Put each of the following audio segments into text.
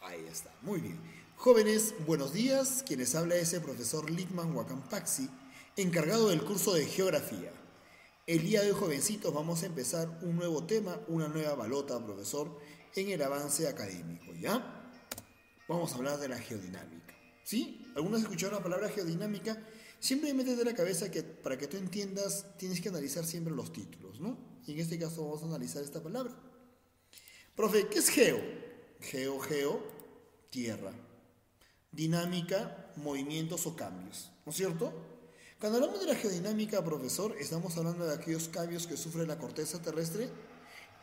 Ahí está, muy bien. Jóvenes, buenos días. Quienes habla es el profesor Lickman Wakampaxi, encargado del curso de Geografía. El día de hoy, jovencitos, vamos a empezar un nuevo tema, una nueva balota, profesor, en el avance académico, ¿ya? Vamos a hablar de la geodinámica. ¿Sí? ¿Algunos escucharon la palabra geodinámica? Siempre métete en la cabeza que para que tú entiendas tienes que analizar siempre los títulos, ¿no? Y en este caso vamos a analizar esta palabra. Profe, ¿qué es geo? Geo, tierra. Dinámica, movimientos o cambios, ¿no es cierto? Cuando hablamos de la geodinámica, profesor, estamos hablando de aquellos cambios que sufre la corteza terrestre,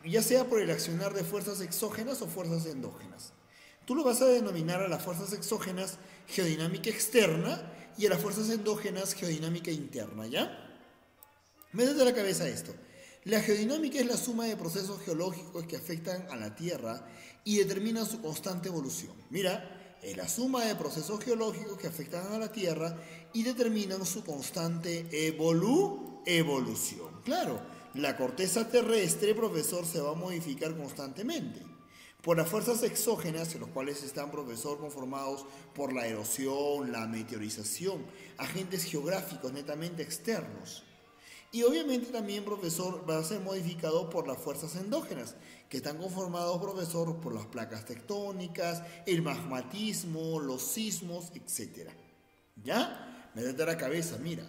ya sea por el accionar de fuerzas exógenas o fuerzas endógenas. Tú lo vas a denominar a las fuerzas exógenas geodinámica externa y a las fuerzas endógenas geodinámica interna, ¿ya? Métete a la cabeza esto. La geodinámica es la suma de procesos geológicos que afectan a la Tierra y determinan su constante evolución. Mira, es la suma de procesos geológicos que afectan a la Tierra y determinan su constante evolución. Claro, la corteza terrestre, profesor, se va a modificar constantemente por las fuerzas exógenas, los cuales están, profesor, conformados por la erosión, la meteorización, agentes geográficos netamente externos. Y obviamente también, profesor, va a ser modificado por las fuerzas endógenas, que están conformados, profesor, por las placas tectónicas, el magmatismo, los sismos, etc. ¿Ya? Métete a la cabeza, mira.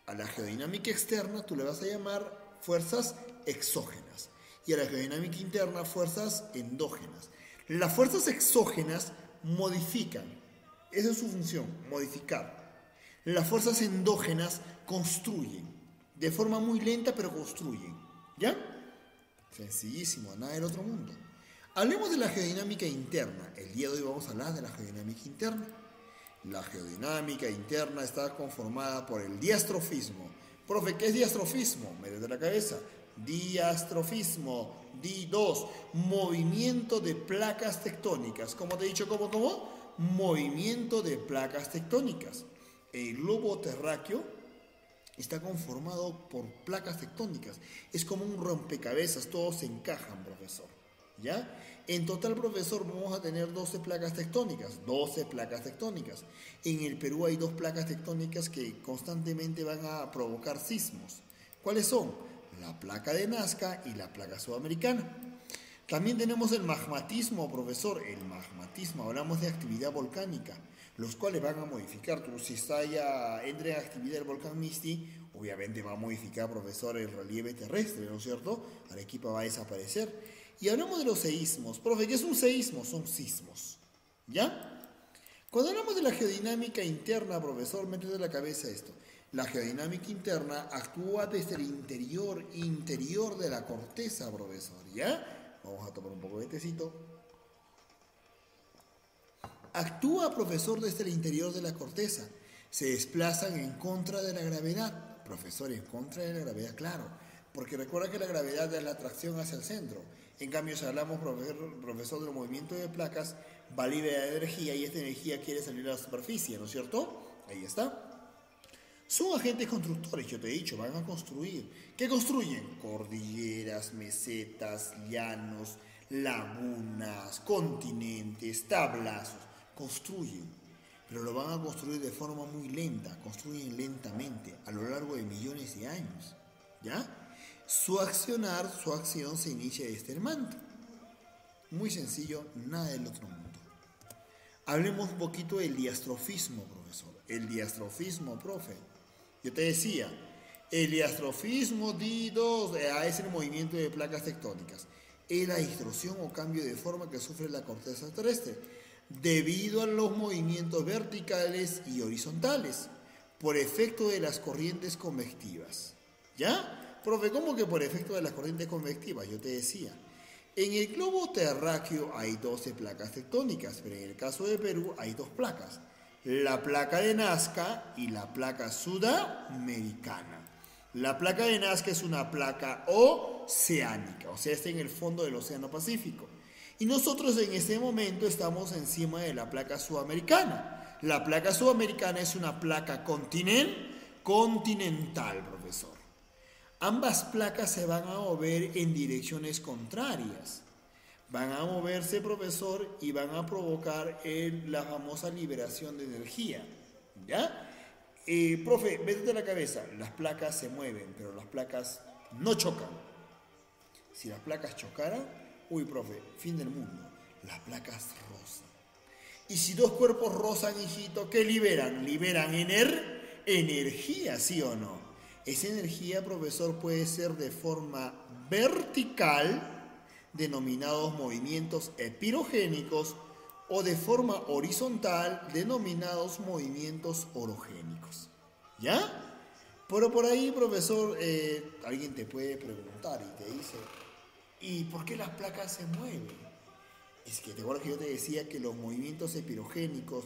A la geodinámica externa tú le vas a llamar fuerzas exógenas y a la geodinámica interna fuerzas endógenas. Las fuerzas exógenas modifican, esa es su función, modificar. Las fuerzas endógenas construyen. De forma muy lenta, pero construyen. ¿Ya? Sencillísimo, nada del otro mundo. Hablemos de la geodinámica interna. El día de hoy vamos a hablar de la geodinámica interna. La geodinámica interna está conformada por el diastrofismo. Profe, ¿qué es diastrofismo? Me de la cabeza. Diastrofismo. Di2. Movimiento de placas tectónicas. ¿Cómo te he dicho? ¿Cómo? Movimiento de placas tectónicas. El globo terráqueo está conformado por placas tectónicas. Es como un rompecabezas, todos se encajan, profesor. ¿Ya? En total, profesor, vamos a tener 12 placas tectónicas. 12 placas tectónicas. En el Perú hay 2 placas tectónicas que constantemente van a provocar sismos. ¿Cuáles son? La placa de Nazca y la placa sudamericana. También tenemos el magmatismo, profesor. El magmatismo, hablamos de actividad volcánica, los cuales van a modificar. Si entra en actividad el volcán Misti, obviamente va a modificar, profesor, el relieve terrestre, ¿no es cierto? Arequipa va a desaparecer. Y hablamos de los seísmos. Profe, ¿qué es un seísmo? Son sismos. ¿Ya? Cuando hablamos de la geodinámica interna, profesor, métete en la cabeza esto. La geodinámica interna actúa desde el interior de la corteza, profesor. ¿Ya? Vamos a tomar un poco de tecito. Actúa, profesor, desde el interior de la corteza. Se desplazan en contra de la gravedad. Profesor, en contra de la gravedad, claro. Porque recuerda que la gravedad es la atracción hacia el centro. En cambio, si hablamos, profesor, del movimiento de placas, va a liberar energía y esta energía quiere salir a la superficie, ¿no es cierto? Ahí está. Son agentes constructores, yo te he dicho, van a construir. ¿Qué construyen? Cordilleras, mesetas, llanos, lagunas, continentes, tablazos. Construyen, pero lo van a construir de forma muy lenta, construyen lentamente, a lo largo de millones de años. ¿Ya? Su acción se inicia desde el manto. Muy sencillo, nada del otro mundo. Hablemos un poquito del diastrofismo, profesor. El diastrofismo, profe. Yo te decía, el diastrofismo Di2 es el movimiento de placas tectónicas. Es la distorsión o cambio de forma que sufre la corteza terrestre debido a los movimientos verticales y horizontales por efecto de las corrientes convectivas. ¿Ya? Profe, ¿cómo que por efecto de las corrientes convectivas? Yo te decía, en el globo terráqueo hay 12 placas tectónicas, pero en el caso de Perú hay 2 placas. La placa de Nazca y la placa sudamericana. La placa de Nazca es una placa oceánica, o sea, está en el fondo del Océano Pacífico. Y nosotros en este momento estamos encima de la placa sudamericana. La placa sudamericana es una placa continental, profesor. Ambas placas se van a mover en direcciones contrarias. Van a moverse, profesor, y van a provocar la famosa liberación de energía. ¿Ya? Profe, métete la cabeza. Las placas se mueven, pero las placas no chocan. Si las placas chocaran, uy, profe, fin del mundo. Las placas rozan. Y si dos cuerpos rozan, hijito, ¿qué liberan? Liberan energía, ¿sí o no? Esa energía, profesor, puede ser de forma vertical, denominados movimientos epirogénicos, o de forma horizontal, denominados movimientos orogénicos. ¿Ya? Pero por ahí, profesor, alguien te puede preguntar y te dice, ¿y por qué las placas se mueven? Es que te acuerdas que yo te decía que los movimientos epirogénicos,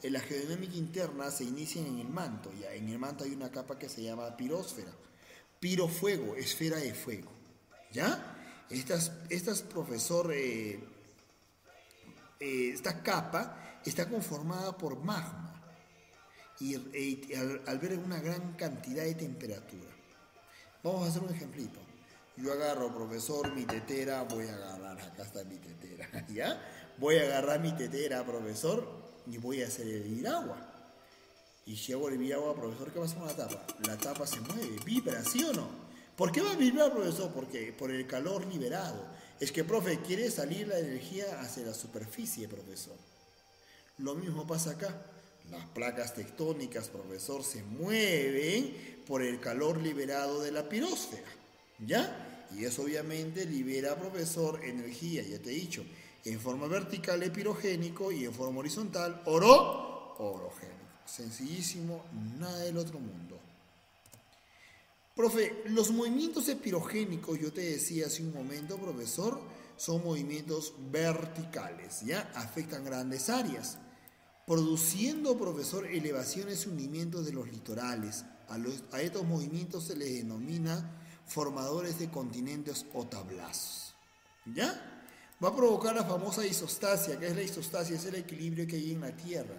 en la geodinámica interna se inician en el manto. Ya en el manto hay una capa que se llama pirósfera. Pirofuego, esfera de fuego. ¿Ya? Profesor, esta capa está conformada por magma y al ver una gran cantidad de temperatura. Vamos a hacer un ejemplito. Yo agarro, profesor, mi tetera, acá está mi tetera, ¿ya? Voy a agarrar mi tetera, profesor, y voy a hacer hervir agua. Y si hago hervir agua, profesor, ¿qué pasa con la tapa? La tapa se mueve, vibra, ¿sí o no? ¿Por qué va a vibrar, profesor? Porque por el calor liberado. Es que, profe, quiere salir la energía hacia la superficie, profesor. Lo mismo pasa acá. Las placas tectónicas, profesor, se mueven por el calor liberado de la pirósfera. ¿Ya? Y eso obviamente libera, profesor, energía, ya te he dicho, en forma vertical epirogénico y en forma horizontal orogénico. Sencillísimo, nada del otro mundo. Profe, los movimientos epirogénicos, yo te decía hace un momento, profesor, son movimientos verticales, ¿ya? Afectan grandes áreas, produciendo, profesor, elevaciones y hundimientos de los litorales. A estos movimientos se les denomina formadores de continentes o tablazos. ¿Ya? Va a provocar la famosa isostasia. ¿Qué es la isostasia? Es el equilibrio que hay en la Tierra.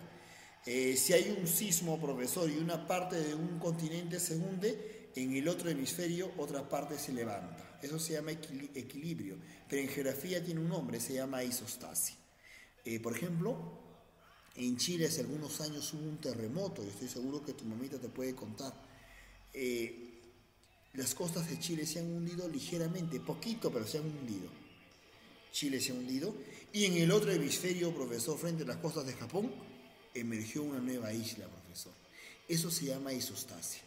Si hay un sismo, profesor, y una parte de un continente se hunde, en el otro hemisferio otra parte se levanta. Eso se llama equilibrio, pero en geografía tiene un nombre, se llama isostasia. Por ejemplo, en Chile hace algunos años hubo un terremoto, y estoy seguro que tu mamita te puede contar. Las costas de Chile se han hundido ligeramente, poquito, pero se han hundido. Chile se ha hundido. Y en el otro hemisferio, profesor, frente a las costas de Japón, emergió una nueva isla, profesor. Eso se llama isostasia.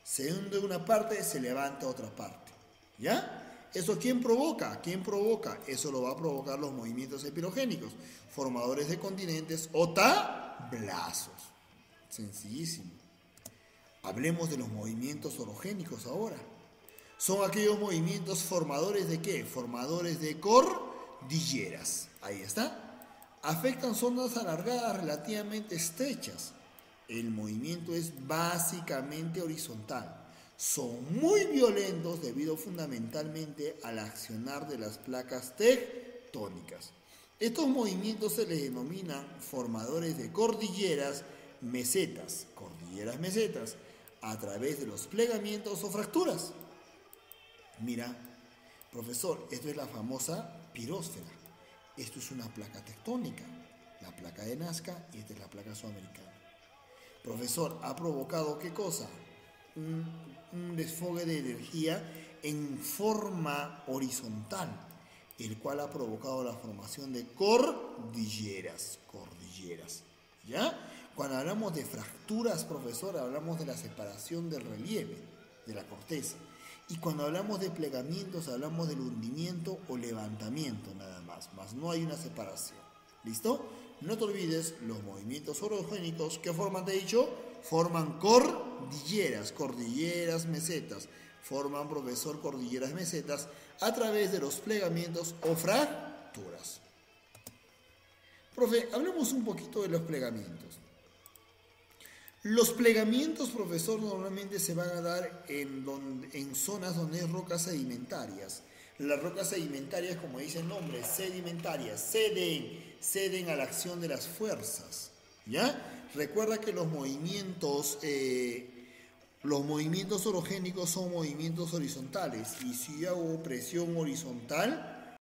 Se hunde una parte, se levanta otra parte. ¿Ya? ¿Eso quién provoca? ¿Quién provoca? Eso lo va a provocar los movimientos epirogénicos, formadores de continentes o tablazos. Sencillísimo. Hablemos de los movimientos orogénicos ahora. Son aquellos movimientos formadores de ¿qué? Formadores de cordilleras. Ahí está. Afectan zonas alargadas relativamente estrechas. El movimiento es básicamente horizontal. Son muy violentos debido fundamentalmente al accionar de las placas tectónicas. Estos movimientos se les denominan formadores de cordilleras mesetas, a través de los plegamientos o fracturas. Mira, profesor, esto es la famosa pirósfera. Esto es una placa tectónica, la placa de Nazca, y esta es la placa sudamericana. Profesor, ¿ha provocado qué cosa? Un desfogue de energía en forma horizontal, el cual ha provocado la formación de cordilleras, ¿ya? Cuando hablamos de fracturas, profesor, hablamos de la separación del relieve, de la corteza. Y cuando hablamos de plegamientos, hablamos del hundimiento o levantamiento nada más no hay una separación. ¿Listo? No te olvides, los movimientos orogénicos, ¿qué forman, te he dicho? Forman cordilleras, mesetas. Forman, profesor, cordilleras, mesetas a través de los plegamientos o fracturas. Profe, hablemos un poquito de los plegamientos. Los plegamientos, profesor, normalmente se van a dar en zonas donde hay rocas sedimentarias. Las rocas sedimentarias, como dice el nombre, sedimentarias, ceden a la acción de las fuerzas. ¿Ya? Recuerda que los movimientos orogénicos son movimientos horizontales. Y si yo hago presión horizontal,